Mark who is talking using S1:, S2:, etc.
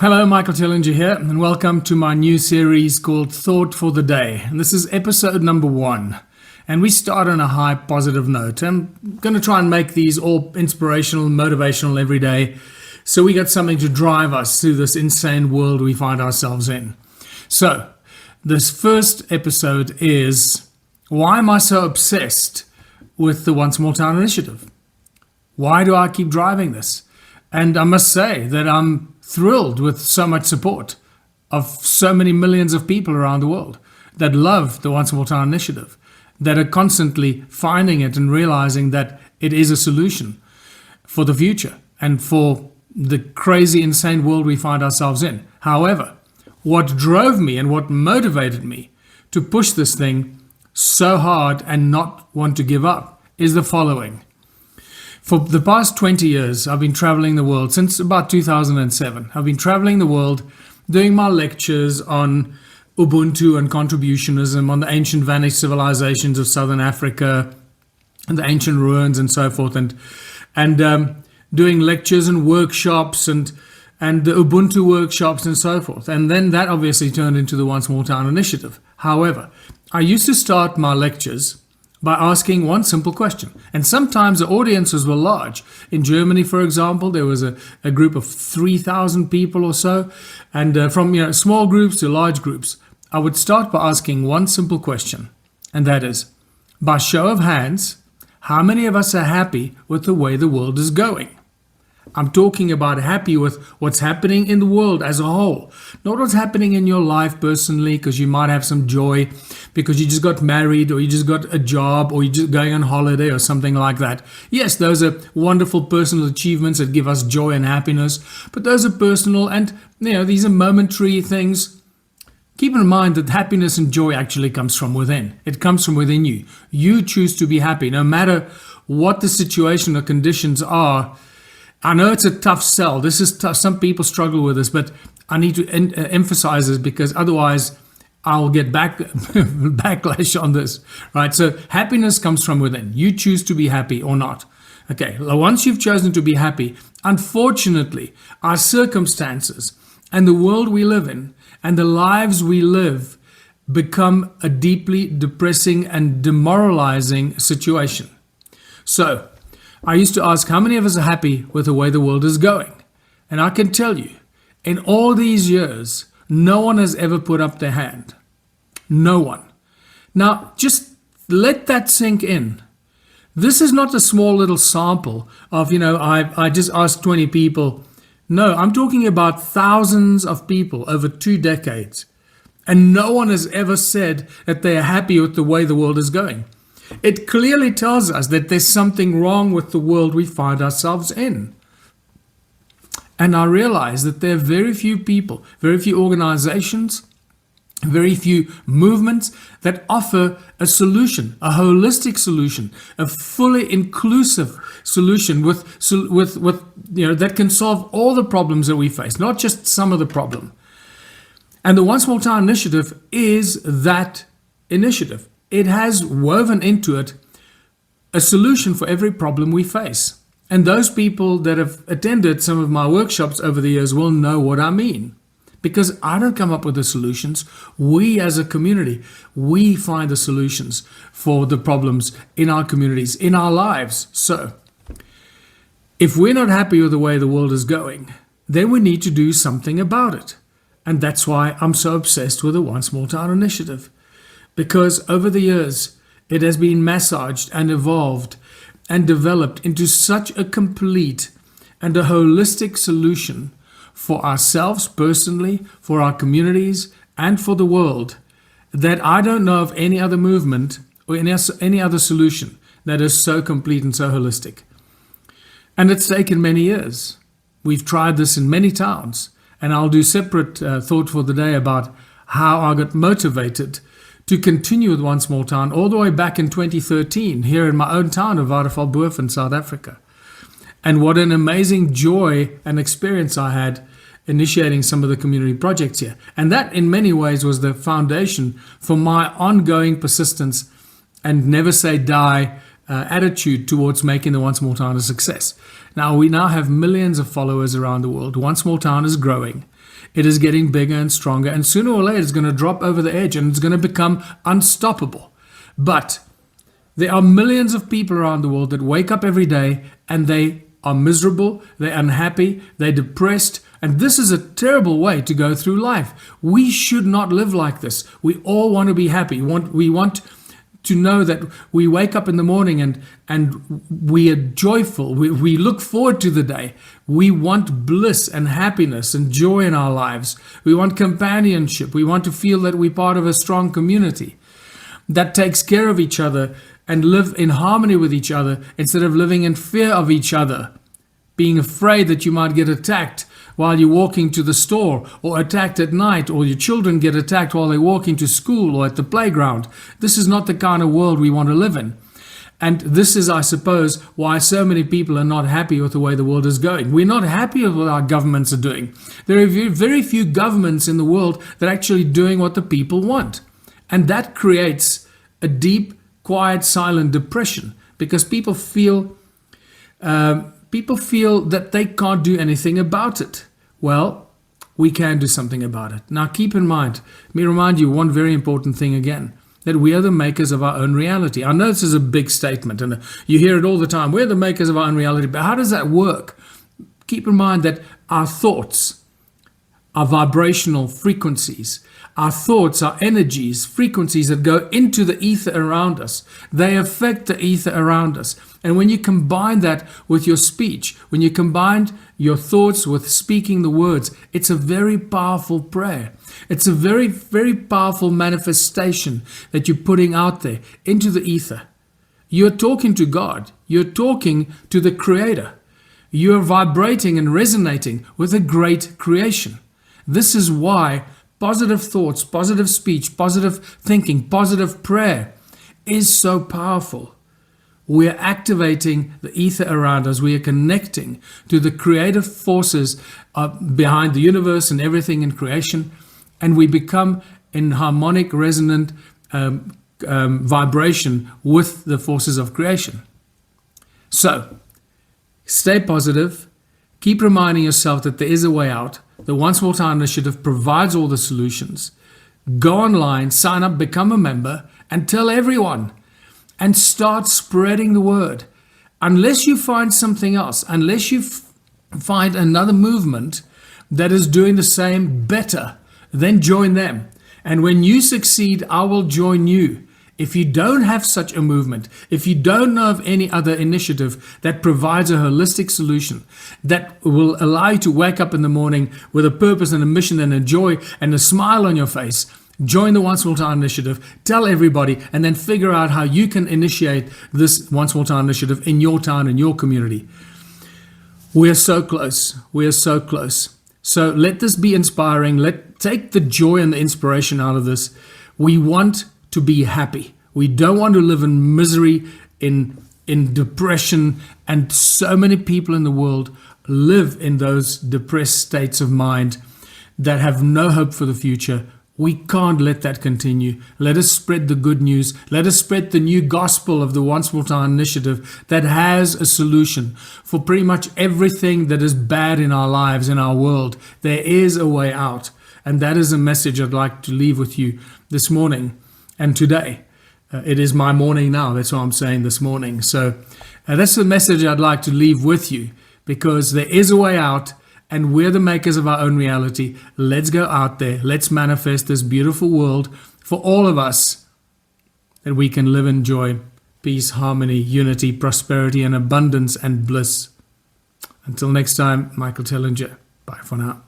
S1: Hello, Michael Tillinger here, and welcome to my new series called Thought for the Day. And this is episode number 1. And we start on a high positive note. I'm going to try and make these all inspirational, motivational every day, so we got something to drive us through this insane world we find ourselves in. So, this first episode is, why am I so obsessed with the One Small Town initiative? Why do I keep driving this? And I must say that I'm thrilled with so much support of so many millions of people around the world that love the One Small Town initiative, that are constantly finding it and realizing that it is a solution for the future and for the crazy, insane world we find ourselves in. However, what drove me and what motivated me to push this thing so hard and not want to give up is the following. For the past 20 years, I've been traveling the world since about 2007. I've been traveling the world doing my lectures on Ubuntu and contributionism, on the ancient vanished civilizations of Southern Africa and the ancient ruins and so forth, and doing lectures and workshops and the Ubuntu workshops and so forth. And then that obviously turned into the One Small Town initiative. However, I used to start my lectures by asking one simple question. And sometimes the audiences were large. In Germany, for example, there was a group of 3,000 people or so. And from small groups to large groups, I would start by asking one simple question. And that is, by show of hands, how many of us are happy with the way the world is going? I'm talking about happy with what's happening in the world as a whole, not what's happening in your life personally, because you might have some joy because you just got married or you just got a job or you're just going on holiday or something like that. Yes, those are wonderful personal achievements that give us joy and happiness, but those are personal and these are momentary things. Keep in mind that happiness and joy actually comes from within. It comes from within you. You choose to be happy no matter what the situation or conditions are. I know it's a tough sell. This is tough. Some people struggle with this, but I need to emphasize this because otherwise I'll get backlash on this, right? So happiness comes from within. You choose to be happy or not. Okay, once you've chosen to be happy, unfortunately, our circumstances and the world we live in and the lives we live become a deeply depressing and demoralizing situation. So, I used to ask how many of us are happy with the way the world is going. And I can tell you, in all these years, no one has ever put up their hand. No one. Now, just let that sink in. This is not a small little sample of, I just asked 20 people. No, I'm talking about thousands of people over 2 decades. And no one has ever said that they are happy with the way the world is going. It clearly tells us that there's something wrong with the world we find ourselves in. And I realize that there are very few people, very few organizations, very few movements that offer a solution, a holistic solution, a fully inclusive solution with that can solve all the problems that we face, not just some of the problem. And the One Small Town initiative is that initiative. It has woven into it a solution for every problem we face. And those people that have attended some of my workshops over the years will know what I mean. Because I don't come up with the solutions. We as a community, we find the solutions for the problems in our communities, in our lives. So, if we're not happy with the way the world is going, then we need to do something about it. And that's why I'm so obsessed with the One Small Town initiative. Because over the years, it has been massaged and evolved and developed into such a complete and a holistic solution for ourselves personally, for our communities, and for the world, that I don't know of any other movement or any other solution that is so complete and so holistic. And it's taken many years. We've tried this in many towns, and I'll do separate thought for the day about how I got motivated to continue with One Small Town all the way back in 2013 here in my own town of Watervalboef in South Africa. And what an amazing joy and experience I had initiating some of the community projects here. And that in many ways was the foundation for my ongoing persistence and never say die attitude towards making the One Small Town a success. Now we have millions of followers around the world. One Small Town is growing. It is getting bigger and stronger, and sooner or later it's going to drop over the edge and it's going to become unstoppable. But there are millions of people around the world that wake up every day and they are miserable, they're unhappy, they're depressed, and this is a terrible way to go through life. We should not live like this. We all want to be happy. We want to know that we wake up in the morning and we are joyful. We look forward to the day. We want bliss and happiness and joy in our lives. We want companionship. We want to feel that we're part of a strong community that takes care of each other and live in harmony with each other instead of living in fear of each other, being afraid that you might get attacked while you're walking to the store, or attacked at night, or your children get attacked while they're walking to school or at the playground. This is not the kind of world we want to live in. And this is, I suppose, why so many people are not happy with the way the world is going. We're not happy with what our governments are doing. There are very few governments in the world that are actually doing what the people want. And that creates a deep, quiet, silent depression, because people feel that they can't do anything about it. Well, we can do something about it. Now, keep in mind, let me remind you one very important thing again, that we are the makers of our own reality. I know this is a big statement, and you hear it all the time. We're the makers of our own reality. But how does that work? Keep in mind that our thoughts are vibrational frequencies. Our thoughts are energies, frequencies that go into the ether around us. They affect the ether around us. And when you combine that with your speech, when you combine your thoughts with speaking the words, it's a very powerful prayer. It's a very, very powerful manifestation that you're putting out there into the ether. You're talking to God. You're talking to the Creator. You're vibrating and resonating with a great creation. This is why positive thoughts, positive speech, positive thinking, positive prayer is so powerful. We are activating the ether around us. We are connecting to the creative forces behind the universe and everything in creation. And we become in harmonic, resonant vibration with the forces of creation. So, stay positive. Keep reminding yourself that there is a way out. The One Small Town Initiative provides all the solutions. Go online, sign up, become a member, and tell everyone. And start spreading the word. Unless you find something else, unless you find another movement that is doing the same better, then join them. And when you succeed, I will join you. If you don't have such a movement, if you don't know of any other initiative that provides a holistic solution that will allow you to wake up in the morning with a purpose and a mission and a joy and a smile on your face, join the One Small Town Initiative, tell everybody, and then figure out how you can initiate this One Small Town Initiative in your town, in your community. We are so close. We are so close. So let this be inspiring. Take the joy and the inspiration out of this. We want to be happy. We don't want to live in misery, in depression, and so many people in the world live in those depressed states of mind that have no hope for the future. We can't let that continue. Let us spread the good news. Let us spread the new gospel of the One Small Town Initiative that has a solution for pretty much everything that is bad in our lives, in our world. There is a way out. And that is a message I'd like to leave with you this morning and today. It is my morning now. That's what I'm saying this morning. So that's the message I'd like to leave with you, because there is a way out. And we're the makers of our own reality. Let's go out there. Let's manifest this beautiful world for all of us, that we can live in joy, peace, harmony, unity, prosperity, and abundance and bliss. Until next time, Michael Tellinger. Bye for now.